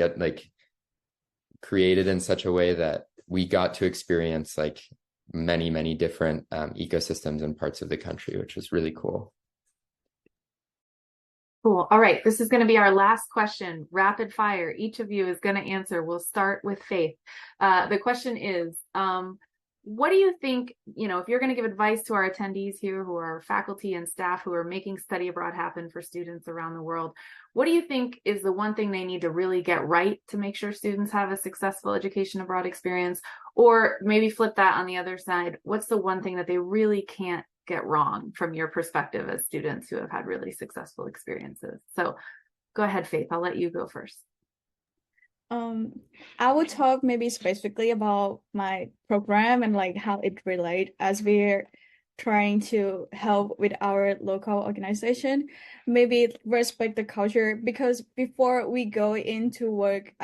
created in such a way that we got to experience like many different ecosystems and parts of the country, which was really cool. Cool. All right. This is going to be our last question. Rapid fire. Each of you is going to answer. We'll start with Faith. The question is, what do you think, if you're going to give advice to our attendees here who are faculty and staff who are making study abroad happen for students around the world, what do you think is the one thing they need to really get right to make sure students have a successful education abroad experience? Or maybe flip that on the other side. What's the one thing that they really can't get wrong from your perspective as students who have had really successful experiences? So go ahead, Faith. I'll let you go first. I will talk maybe specifically about my program and like how it relates as we're trying to help with our local organization. Maybe respect the culture, because before we go into work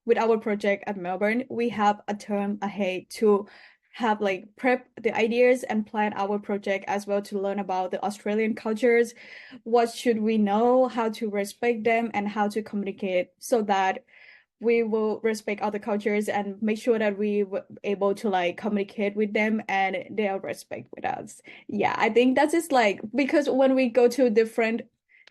with our project at Melbourne, we have a term ahead to have like prep the ideas and plan our project as well, to learn about the Australian cultures, what should we know, how to respect them, and how to communicate so that we will respect other cultures and make sure that we were able to like communicate with them and they'll respect with us. Yeah, I think that's just like, because when we go to different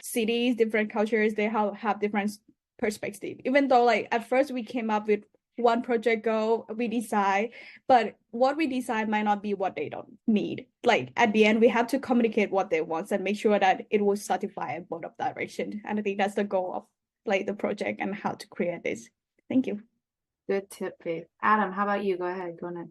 cities, different cultures, they have different perspective. Even though like at first we came up with one project goal, we decide, but what we decide might not be what they don't need. Like at the end, we have to communicate what they want and make sure that it will satisfy both of direction. And I think that's the goal of like the project and how to create this. Thank you. Good tip, Faith. Adam, how about you? Go ahead. Go ahead.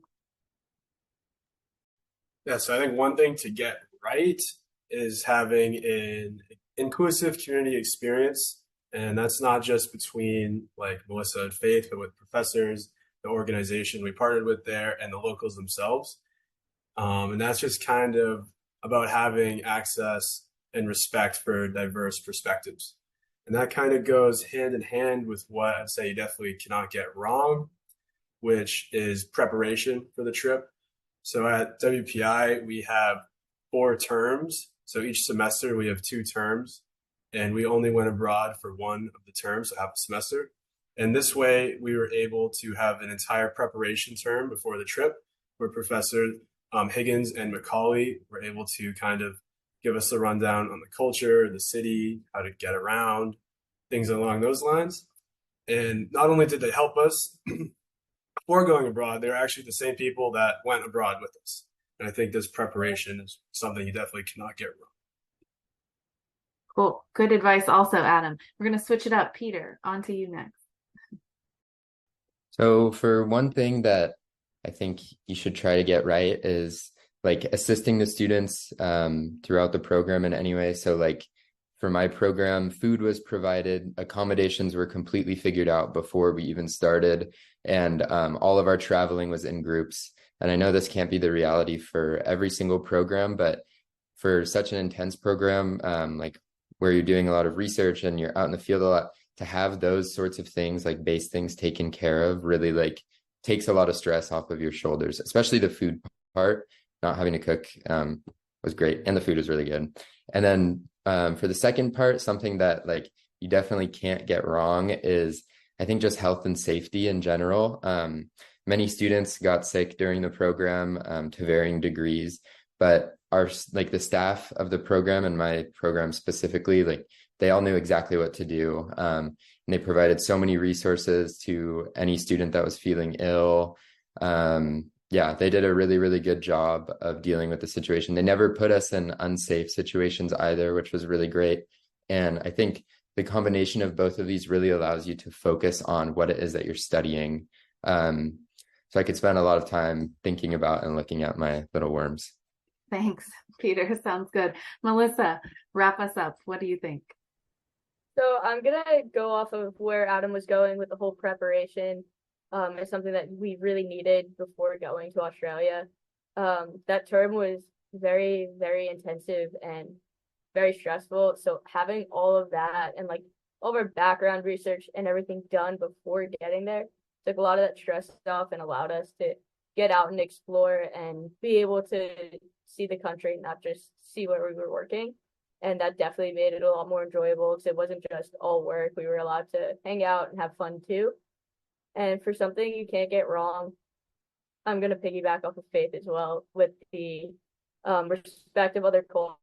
Yeah, so I think one thing to get right is having an inclusive community experience. And that's not just between like Melissa and Faith, but with professors, the organization we partnered with there, and the locals themselves. And that's just kind of about having access and respect for diverse perspectives. And that kind of goes hand in hand with what I'd say you definitely cannot get wrong, which is preparation for the trip. So at WPI, we have 4 terms. So each semester we have 2 terms, and we only went abroad for one of the terms, so half a semester. And this way we were able to have an entire preparation term before the trip, where Professor Higgins and Macaulay were able to kind of give us a rundown on the culture, the city, how to get around, things along those lines. And not only did they help us before going abroad, they're actually the same people that went abroad with us. And I think this preparation is something you definitely cannot get wrong. Cool. Good advice also, Adam. We're going to switch it up. Peter, on to you next. So for one thing that I think you should try to get right is like assisting the students throughout the program in any way. So like for my program, food was provided, accommodations were completely figured out before we even started, and all of our traveling was in groups. And I know this can't be the reality for every single program, but for such an intense program, like where you're doing a lot of research and you're out in the field a lot, to have those sorts of things, like base things taken care of, really like takes a lot of stress off of your shoulders, especially the food part. Not having to cook was great, and the food was really good. And then for the second part, something that like you definitely can't get wrong is, I think, just health and safety in general. Many students got sick during the program to varying degrees, but the staff of the program and my program specifically, they all knew exactly what to do. And they provided so many resources to any student that was feeling ill. They did a really, really good job of dealing with the situation. They never put us in unsafe situations either, which was really great. And I think the combination of both of these really allows you to focus on what it is that you're studying. So I could spend a lot of time thinking about and looking at my little worms. Thanks, Peter. Sounds good. Melissa, wrap us up. What do you think? So I'm gonna go off of where Adam was going with the whole preparation. Is something that we really needed before going to Australia. That term was very, very intensive and very stressful. So having all of that and all of our background research and everything done before getting there took a lot of that stress off and allowed us to get out and explore and be able to see the country, not just see where we were working. And that definitely made it a lot more enjoyable because it wasn't just all work. We were allowed to hang out and have fun too. And for something you can't get wrong, I'm going to piggyback off of Faith as well with the respect of other cultures.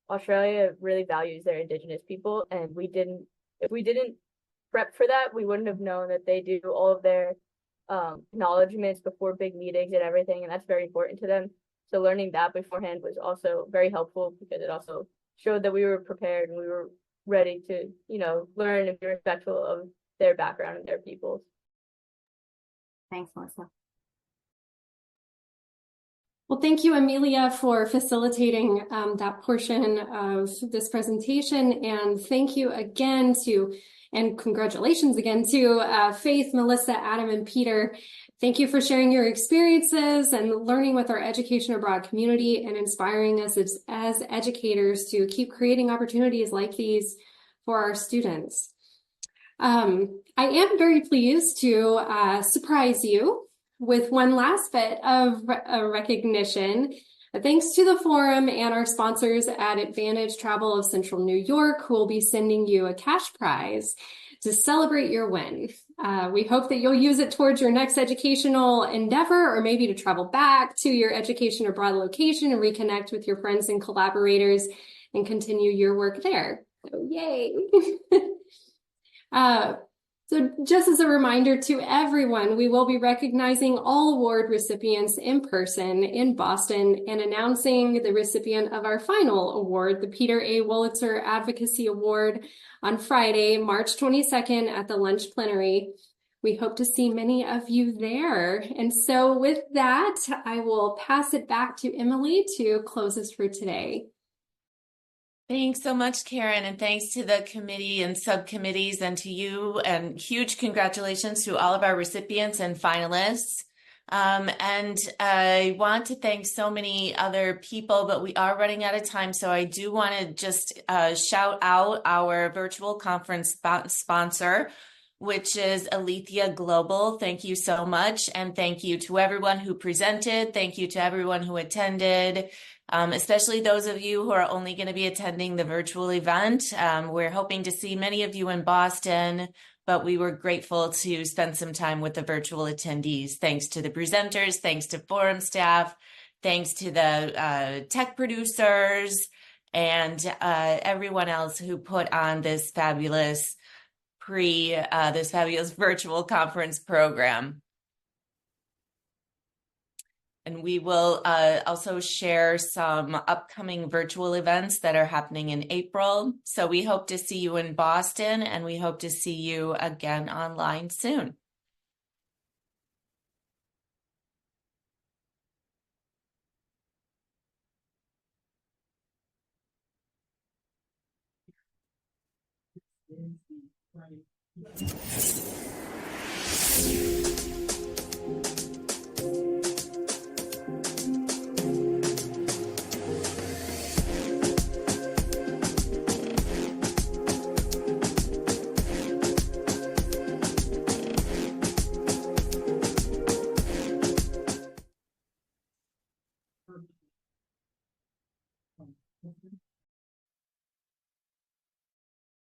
Australia really values their Indigenous people, and if we didn't prep for that, we wouldn't have known that they do all of their acknowledgements before big meetings and everything, and that's very important to them. So learning that beforehand was also very helpful because it also showed that we were prepared and we were ready to, learn and be respectful of their background and their peoples. Thanks, Melissa. Well, thank you, Amelia, for facilitating that portion of this presentation. And thank you again and congratulations again to Faith, Melissa, Adam, and Peter. Thank you for sharing your experiences and learning with our Education Abroad community and inspiring us as educators to keep creating opportunities like these for our students. I am very pleased to surprise you with one last bit of recognition. Thanks to the forum and our sponsors at Advantage Travel of Central New York, who will be sending you a cash prize to celebrate your win. We hope that you'll use it towards your next educational endeavor, or maybe to travel back to your Education Abroad location and reconnect with your friends and collaborators and continue your work there. So yay! So just as a reminder to everyone, we will be recognizing all award recipients in person in Boston and announcing the recipient of our final award, the Peter A. Wolitzer Advocacy Award, on Friday, March 22nd at the lunch plenary. We hope to see many of you there. And so with that, I will pass it back to Emily to close us for today. Thanks so much, Karen, and thanks to the committee and subcommittees and to you, and huge congratulations to all of our recipients and finalists. And I want to thank so many other people, but we are running out of time. So I do want to just shout out our virtual conference sponsor, which is Alethea Global. Thank you so much. And thank you to everyone who presented. Thank you to everyone who attended. Especially those of you who are only going to be attending the virtual event. We're hoping to see many of you in Boston, but we were grateful to spend some time with the virtual attendees. Thanks to the presenters, thanks to forum staff, thanks to the tech producers, and everyone else who put on this fabulous virtual conference program. And we will also share some upcoming virtual events that are happening in April. So we hope to see you in Boston, and we hope to see you again online soon. Right.